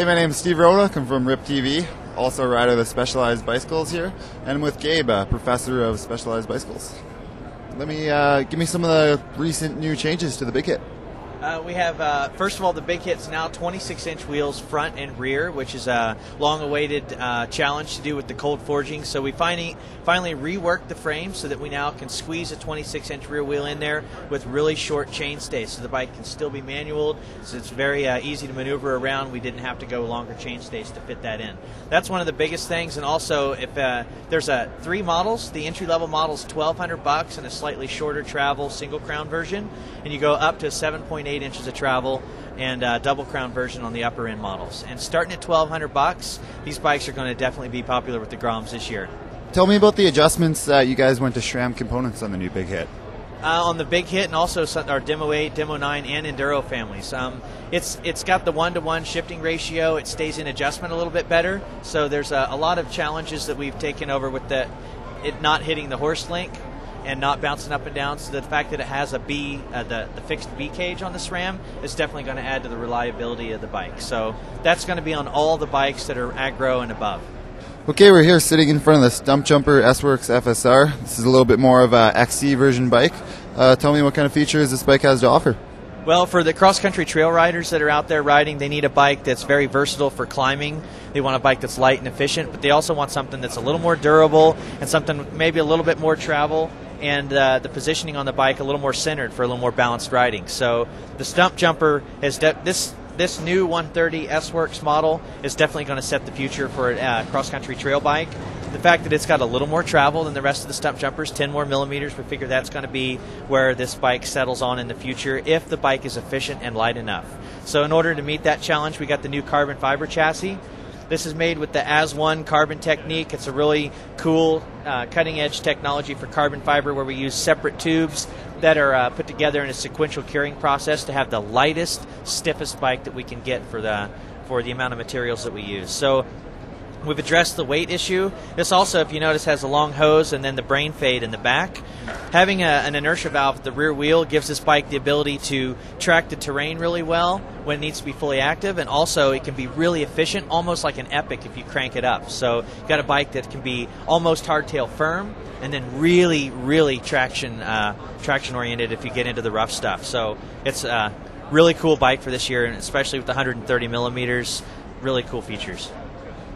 Hey, my name is Steve Ronak. I'm from RIP TV, also a rider of Specialized Bicycles here, and I'm with Gabe, professor of Specialized Bicycles. Let me give me some of the recent new changes to the Big Hit. We have, first of all, the Big Hit's now 26-inch wheels front and rear, which is a long-awaited challenge to do with the cold forging. So we finally reworked the frame so that we now can squeeze a 26-inch rear wheel in there with really short chain stays, so the bike can still be manualed, so it's very easy to maneuver around. We didn't have to go longer chain stays to fit that in. That's one of the biggest things. And also, if there's three models, the entry-level model is $1,200 and a slightly shorter travel single crown version, and you go up to 7.8 inches of travel and double crown version on the upper end models. And starting at $1,200, these bikes are going to definitely be popular with the Groms this year. Tell me about the adjustments that you guys went to SRAM components on the new Big Hit. On the Big Hit and also our Demo 8, Demo 9, and Enduro families. It's got the 1-to-1 shifting ratio. It stays in adjustment a little bit better. So there's a lot of challenges that we've taken over with it not hitting the horse link and not bouncing up and down. So the fact that it has a the fixed B cage on the SRAM is definitely going to add to the reliability of the bike. So that's going to be on all the bikes that are aggro and above. Okay, we're here sitting in front of the Stump Jumper S-Works FSR. This is a little bit more of a XC version bike. Tell me what kind of features this bike has to offer. Well, for the cross-country trail riders that are out there riding, they need a bike that's very versatile for climbing. They want a bike that's light and efficient, but they also want something that's a little more durable and something maybe a little bit more travel, and the positioning on the bike a little more centered for a little more balanced riding. So the Stump Jumper has this new 130 S-Works model is definitely going to set the future for a cross-country trail bike. The fact that it's got a little more travel than the rest of the Stump Jumpers, 10 more millimeters, we figure that's going to be where this bike settles on in the future if the bike is efficient and light enough. So in order to meet that challenge, we got the new carbon fiber chassis. This is made with the AS1 carbon technique. It's a really cool cutting-edge technology for carbon fiber where we use separate tubes that are put together in a sequential curing process to have the lightest, stiffest bike that we can get for the amount of materials that we use. So we've addressed the weight issue. This also, if you notice, has a long hose and then the brain fade in the back. Having an inertia valve at the rear wheel gives this bike the ability to track the terrain really well when it needs to be fully active, and also it can be really efficient, almost like an Epic if you crank it up. So you've got a bike that can be almost hardtail firm and then really, really traction oriented if you get into the rough stuff. So it's a really cool bike for this year, and especially with the 130 millimeters, really cool features.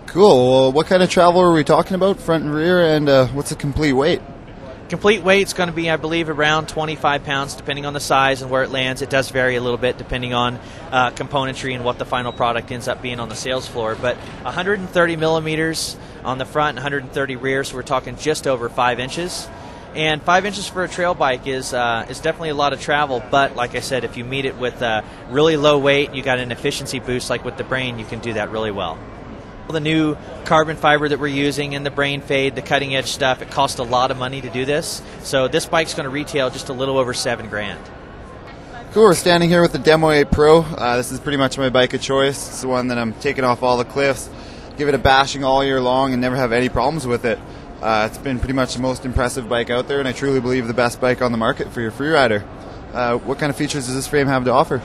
Cool. Well, what kind of travel are we talking about, front and rear, and what's the complete weight? Complete weight's going to be, I believe, around 25 pounds, depending on the size and where it lands. It does vary a little bit depending on componentry and what the final product ends up being on the sales floor. But 130 millimeters on the front, 130 rear, so we're talking just over 5 inches. And 5 inches for a trail bike is definitely a lot of travel, but like I said, if you meet it with really low weight, you got an efficiency boost like with the brain, you can do that really well. The new carbon fiber that we're using and the brain fade, the cutting edge stuff, it costs a lot of money to do this. So this bike's going to retail just a little over $7,000. Cool, we're standing here with the Demo 8 Pro. This is pretty much my bike of choice. It's the one that I'm taking off all the cliffs, give it a bashing all year long and never have any problems with it. It's been pretty much the most impressive bike out there, and I truly believe the best bike on the market for your freerider. What kind of features does this frame have to offer?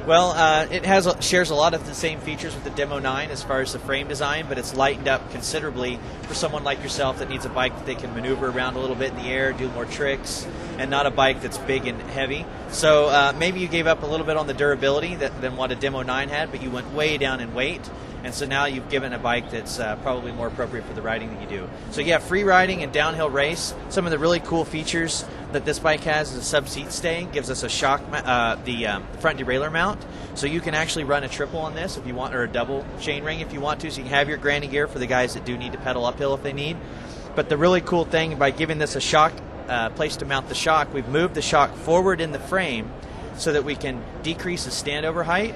Well, it shares a lot of the same features with the Demo 9 as far as the frame design, but it's lightened up considerably for someone like yourself that needs a bike that they can maneuver around a little bit in the air, do more tricks, and not a bike that's big and heavy. So maybe you gave up a little bit on the durability than what a Demo 9 had, but you went way down in weight. And so now you've given a bike that's probably more appropriate for the riding that you do. So yeah, free riding and downhill race. Some of the really cool features that this bike has is a sub-seat stay, gives us a shock, the front derailleur mount. So you can actually run a triple on this if you want, or a double chain ring if you want to. So you can have your granny gear for the guys that do need to pedal uphill if they need. But the really cool thing, by giving this a shock place to mount the shock, we've moved the shock forward in the frame so that we can decrease the standover height,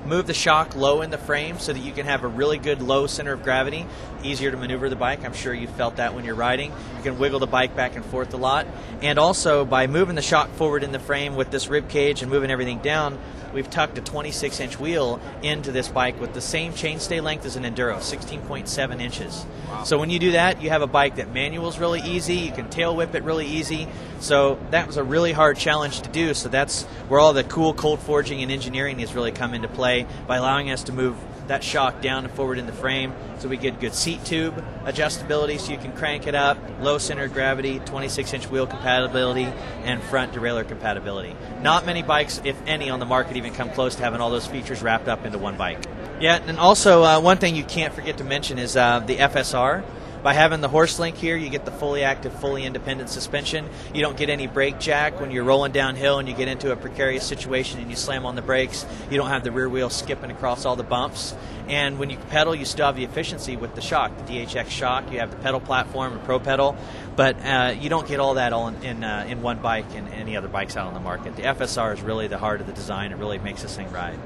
move the shock low in the frame so that you can have a really good low center of gravity, easier to maneuver the bike. I'm sure you felt that when you're riding. You can wiggle the bike back and forth a lot. And also, by moving the shock forward in the frame with this rib cage and moving everything down, we've tucked a 26-inch wheel into this bike with the same chainstay length as an Enduro, 16.7 inches. Wow. So when you do that, you have a bike that manuals really easy, you can tail whip it really easy. So that was a really hard challenge to do. So that's where all the cool cold forging and engineering has really come into play by allowing us to move that shock down and forward in the frame. So we get good seat tube adjustability, so you can crank it up, low center of gravity, 26-inch wheel compatibility, and front derailleur compatibility. Not many bikes, if any, on the market even come close to having all those features wrapped up into one bike. Yeah, and also one thing you can't forget to mention is the FSR. By having the horse link here, you get the fully active, fully independent suspension. You don't get any brake jack when you're rolling downhill and you get into a precarious situation and you slam on the brakes. You don't have the rear wheel skipping across all the bumps. And when you pedal, you still have the efficiency with the shock, the DHX shock. You have the pedal platform and Pro Pedal, but you don't get all that all in one bike and any other bikes out on the market. The FSR is really the heart of the design. It really makes this thing ride.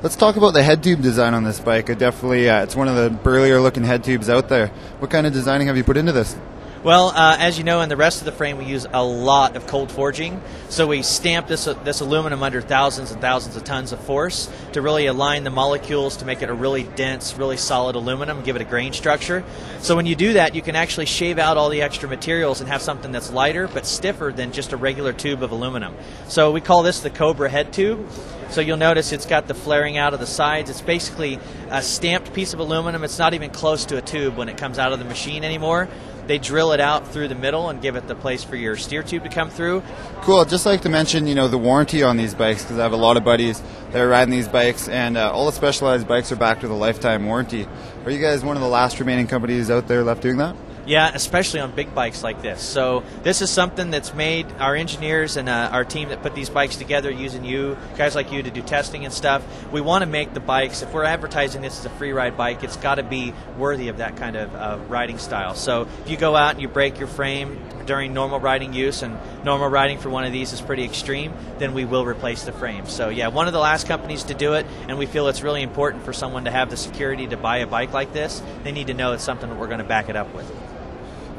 Let's talk about the head tube design on this bike. It's one of the burlier looking head tubes out there. What kind of designing have you put into this? Well, as you know, in the rest of the frame, we use a lot of cold forging. So we stamp this aluminum under thousands and thousands of tons of force to really align the molecules to make it a really dense, really solid aluminum, give it a grain structure. So when you do that, you can actually shave out all the extra materials and have something that's lighter but stiffer than just a regular tube of aluminum. So we call this the Cobra head tube. So you'll notice it's got the flaring out of the sides. It's basically a stamped piece of aluminum. It's not even close to a tube when it comes out of the machine anymore. They drill it out through the middle and give it the place for your steer tube to come through. Cool. I'd just like to mention, the warranty on these bikes, because I have a lot of buddies that are riding these bikes, and all the Specialized bikes are backed with a lifetime warranty. Are you guys one of the last remaining companies out there left doing that? Yeah, especially on big bikes like this. So this is something that's made our engineers and our team that put these bikes together, using you, guys like you, to do testing and stuff. We want to make the bikes, if we're advertising this as a free ride bike, it's got to be worthy of that kind of riding style. So if you go out and you break your frame during normal riding use, and normal riding for one of these is pretty extreme, then we will replace the frame. So yeah, one of the last companies to do it, and we feel it's really important for someone to have the security to buy a bike like this. They need to know it's something that we're going to back it up with.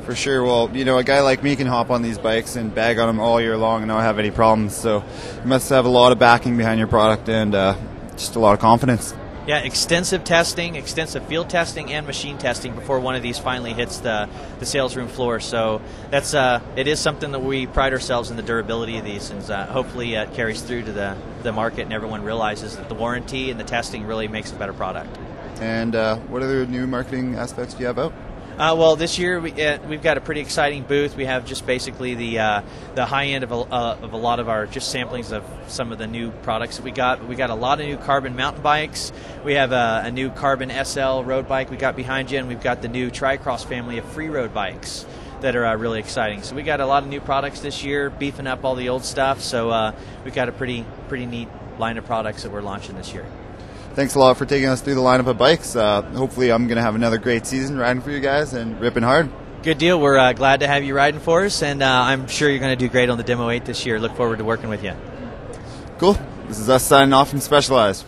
For sure. Well, a guy like me can hop on these bikes and bag on them all year long and not have any problems. So you must have a lot of backing behind your product and just a lot of confidence. Yeah, extensive testing, extensive field testing and machine testing before one of these finally hits the sales room floor. So it is something that we pride ourselves in, the durability of these, and hopefully it carries through to the market and everyone realizes that the warranty and the testing really makes a better product. And what other new marketing aspects do you have out? Well, this year we've got a pretty exciting booth. We have just basically the high end of a lot of our just samplings of some of the new products that we got. But we got a lot of new carbon mountain bikes. We have a new carbon SL road bike we got behind you, and we've got the new Tricross family of free road bikes that are really exciting. So we got a lot of new products this year, beefing up all the old stuff. So we've got a pretty neat line of products that we're launching this year. Thanks a lot for taking us through the lineup of bikes. Hopefully I'm going to have another great season riding for you guys and ripping hard. Good deal. We're glad to have you riding for us, and I'm sure you're going to do great on the Demo 8 this year. Look forward to working with you. Cool. This is us signing off from Specialized.